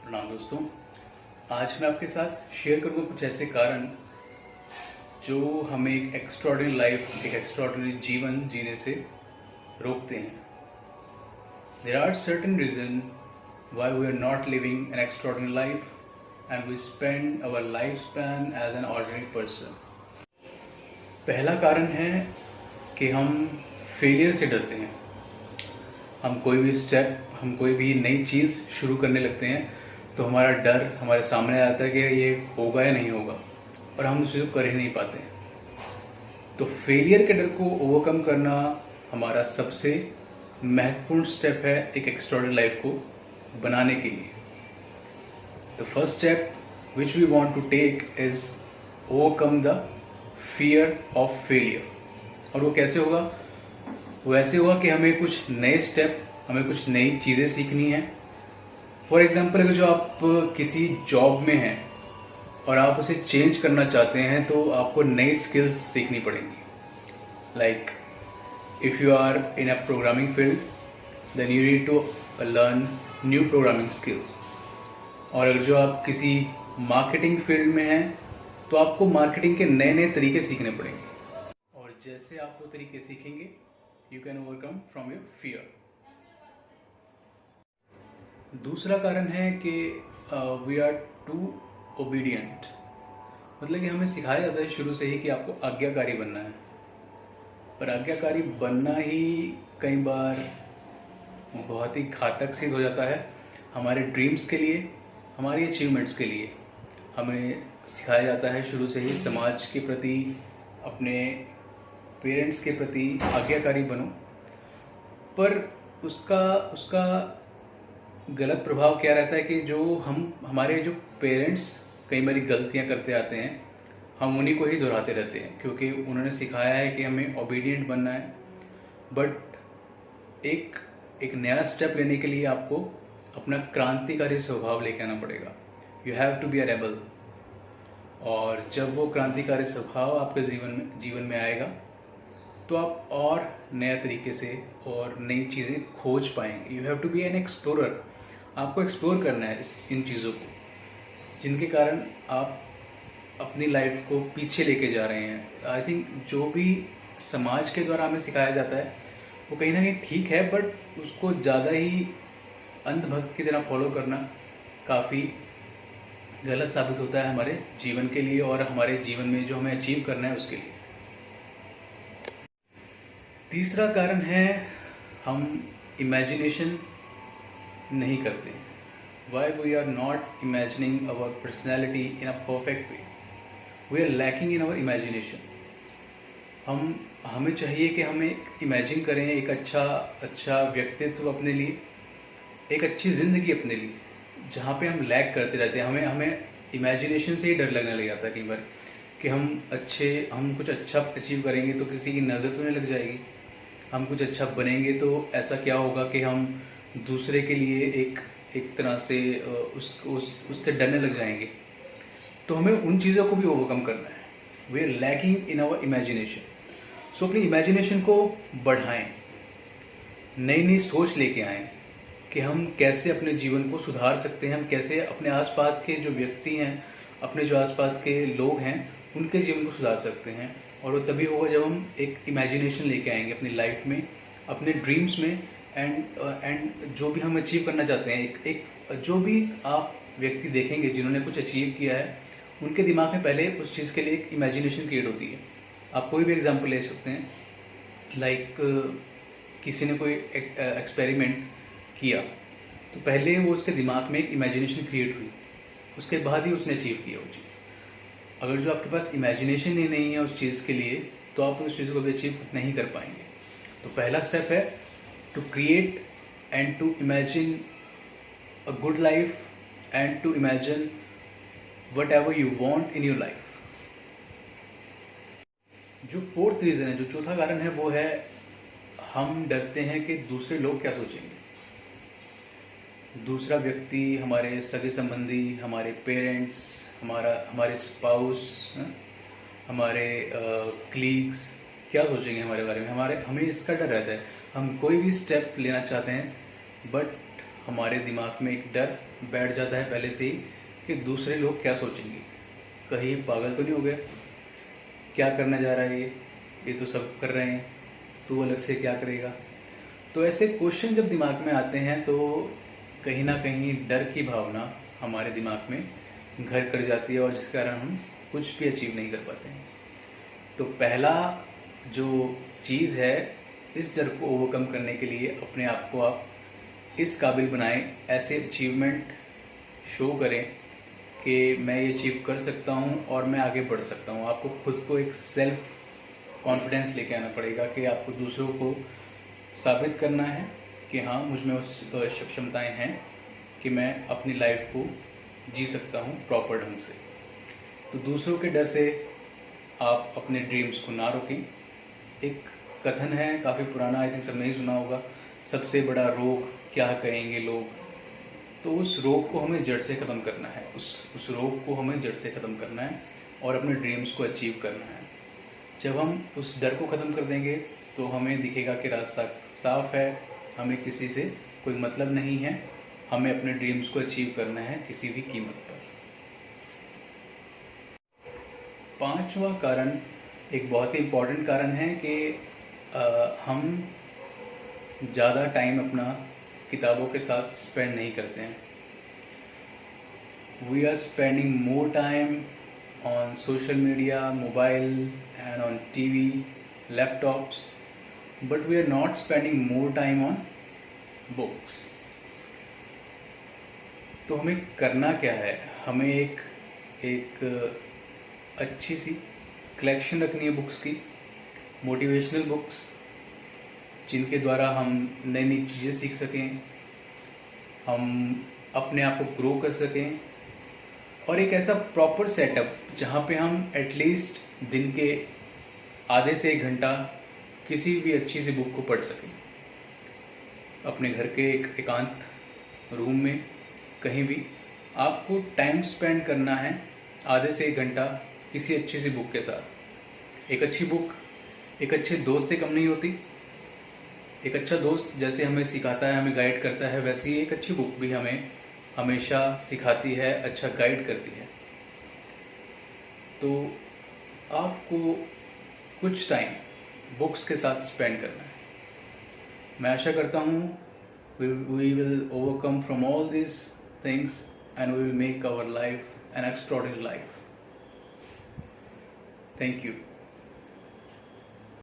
प्रणाम दोस्तों। आज मैं आपके साथ शेयर करूँगा कुछ ऐसे कारण जो हमें एक एक्स्ट्रॉर्डिनरी लाइफ, एक एक्स्ट्रॉर्डिनरी जीवन जीने से रोकते हैं। There are certain reason why we are not living an extraordinary life and we spend our life span as an ordinary person. पहला कारण है कि हम फेलियर से डरते हैं। हम कोई भी स्टेप, हम कोई भी नई चीज़ शुरू करने लगते हैं तो हमारा डर हमारे सामने आता है कि ये होगा या नहीं होगा, और हम उसे कर ही नहीं पाते। तो फेलियर के डर को ओवरकम करना हमारा सबसे महत्वपूर्ण स्टेप है एक एक्स्ट्रॉर्डिनरी लाइफ को बनाने के लिए। The first step which we want to take is overcome the fear of failure. और वो कैसे होगा? वो ऐसे होगा कि हमें कुछ नए स्टेप, हमें कुछ नई चीज़ें सीखनी है। फॉर एग्जाम्पल, अगर जो आप किसी जॉब में हैं और आप उसे चेंज करना चाहते हैं तो आपको नई स्किल्स सीखनी पड़ेंगी। Like if you are in a programming field then you need to learn new programming skills. और अगर जो आप किसी मार्केटिंग फील्ड में हैं तो आपको मार्केटिंग के नए नए तरीके सीखने पड़ेंगे। और जैसे आप वो तरीके सीखेंगे you can overcome from your fear. दूसरा कारण है कि वी आर टू ओबीडियंट। मतलब कि हमें सिखाया जाता है शुरू से ही कि आपको आज्ञाकारी बनना है, पर आज्ञाकारी बनना ही कई बार बहुत ही घातक सिद्ध हो जाता है हमारे ड्रीम्स के लिए, हमारी अचीवमेंट्स के लिए। हमें सिखाया जाता है शुरू से ही समाज के प्रति, अपने पेरेंट्स के प्रति आज्ञाकारी बनो, पर उसका गलत प्रभाव क्या रहता है कि जो हमारे जो पेरेंट्स कई बार गलतियां करते आते हैं, हम उन्हीं को ही दोहराते रहते हैं क्योंकि उन्होंने सिखाया है कि हमें ओबीडिएंट बनना है। बट एक नया स्टेप लेने के लिए आपको अपना क्रांतिकारी स्वभाव लेके आना पड़ेगा। You have to be a rebel. और जब वो क्रांतिकारी स्वभाव आपके जीवन में आएगा तो आप और नया तरीके से और नई चीज़ें खोज पाएंगे। You have to be an explorer. आपको एक्सप्लोर करना है इन चीज़ों को जिनके कारण आप अपनी लाइफ को पीछे लेके जा रहे हैं। आई थिंक जो भी समाज के द्वारा हमें सिखाया जाता है वो कहीं ना कहीं ठीक है, बट उसको ज़्यादा ही अंधभक्त की तरह फॉलो करना काफ़ी गलत साबित होता है हमारे जीवन के लिए और हमारे जीवन में जो हमें अचीव करना है उसके लिए। तीसरा कारण है हम इमेजिनेशन नहीं करते। Why we are not imagining our personality in a perfect way. We are lacking in our imagination. हमें चाहिए कि हम एक इमेजिन करें एक अच्छा व्यक्तित्व अपने लिए, एक अच्छी ज़िंदगी अपने लिए, जहाँ पे हम लैक करते रहते हैं। हमें इमेजिनेशन से ही डर लगने लग जाता है कई बार कि हम कुछ अच्छा अचीव करेंगे तो किसी की नज़र तो नहीं लग जाएगी, हम कुछ अच्छा बनेंगे तो ऐसा क्या होगा कि हम दूसरे के लिए एक तरह से उससे डरने लग जाएंगे। तो हमें उन चीज़ों को भी ओवरकम करना है। We are lacking in our imagination. So अपनी इमेजिनेशन को बढ़ाएं, नई नई सोच लेके आएं कि हम कैसे अपने जीवन को सुधार सकते हैं, हम कैसे अपने आसपास के जो व्यक्ति हैं, अपने जो आसपास के लोग हैं उनके जीवन को सुधार सकते हैं। और वो तभी होगा जब हम एक इमेजिनेशन लेके आएंगे अपनी लाइफ में, अपने ड्रीम्स में, एंड जो भी हम अचीव करना चाहते हैं। एक जो भी आप व्यक्ति देखेंगे जिन्होंने कुछ अचीव किया है, उनके दिमाग में पहले उस चीज़ के लिए एक इमेजिनेशन क्रिएट होती है। आप कोई भी एग्जांपल ले सकते हैं। लाइक किसी ने कोई एक्सपेरिमेंट किया तो पहले वो उसके दिमाग में एक इमेजिनेशन क्रिएट हुई, उसके बाद ही उसने अचीव किया वो चीज़। अगर जो आपके पास इमेजिनेशन ही नहीं है उस चीज़ के लिए तो आप उस चीज़ को भी अचीव नहीं कर पाएंगे। तो पहला स्टेप है to create and to imagine a good life and to imagine whatever you want in your life. जो फोर्थ रीज़न है, जो चौथा कारण है, वो है हम डरते हैं कि दूसरे लोग क्या सोचेंगे। दूसरा व्यक्ति, हमारे सगे संबंधी, हमारे पेरेंट्स, हमारे स्पाउस, हमारे कलीग्स क्या सोचेंगे हमारे बारे में। हमें इसका डर रहता है। हम कोई भी स्टेप लेना चाहते हैं बट हमारे दिमाग में एक डर बैठ जाता है पहले से ही कि दूसरे लोग क्या सोचेंगे, कहीं पागल तो नहीं हो गया, क्या करने जा रहा है ये तो सब कर रहे हैं, तू अलग से क्या करेगा। तो ऐसे क्वेश्चन जब दिमाग में आते हैं तो कहीं ना कहीं डर की भावना हमारे दिमाग में घर कर जाती है और जिस कारण हम कुछ भी अचीव नहीं कर पाते हैं। तो पहला जो चीज़ है, इस डर को ओवरकम करने के लिए अपने आप को आप इस काबिल बनाएं, ऐसे अचीवमेंट शो करें कि मैं ये अचीव कर सकता हूँ और मैं आगे बढ़ सकता हूँ। आपको खुद को एक सेल्फ कॉन्फिडेंस लेके आना पड़ेगा कि आपको दूसरों को साबित करना है कि हाँ, मुझ में उस सक्षमताएँ हैं कि मैं अपनी लाइफ को जी सकता हूँ प्रॉपर ढंग से। तो दूसरों के डर से आप अपने ड्रीम्स को ना रोकें। एक कथन है काफ़ी पुराना, आई थिंक सबने ही सुना होगा, सबसे बड़ा रोग क्या कहेंगे लोग। तो उस रोग को हमें जड़ से ख़त्म करना है, उस रोग को हमें जड़ से ख़त्म करना है और अपने ड्रीम्स को अचीव करना है। जब हम उस डर को ख़त्म कर देंगे तो हमें दिखेगा कि रास्ता साफ है, हमें किसी से कोई मतलब नहीं है, हमें अपने ड्रीम्स को अचीव करना है किसी भी कीमत पर। पांचवा कारण एक बहुत ही इम्पॉर्टेंट कारण है कि हम ज़्यादा टाइम अपना किताबों के साथ स्पेंड नहीं करते हैं। We are spending more time on social media, mobile and on TV, laptops, but we are not spending more time on books. तो हमें करना क्या है, हमें एक अच्छी सी कलेक्शन रखनी है बुक्स की, मोटिवेशनल बुक्स, जिनके द्वारा हम नई नई चीज़ें सीख सकें, हम अपने आप को ग्रो कर सकें, और एक ऐसा प्रॉपर सेटअप जहाँ पे हम एटलीस्ट दिन के आधे से 1 घंटा किसी भी अच्छी सी बुक को पढ़ सकें। अपने घर के एक एकांत रूम में कहीं भी आपको टाइम स्पेंड करना है, आधे से 1 घंटा किसी अच्छी सी बुक के साथ। एक अच्छी बुक एक अच्छे दोस्त से कम नहीं होती। एक अच्छा दोस्त जैसे हमें सिखाता है, हमें गाइड करता है, वैसे ही एक अच्छी बुक भी हमें हमेशा सिखाती है, अच्छा गाइड करती है। तो आपको कुछ टाइम बुक्स के साथ स्पेंड करना है। मैं आशा करता हूँ we will overcome from all these things and we will make our life an extraordinary life. Thank you.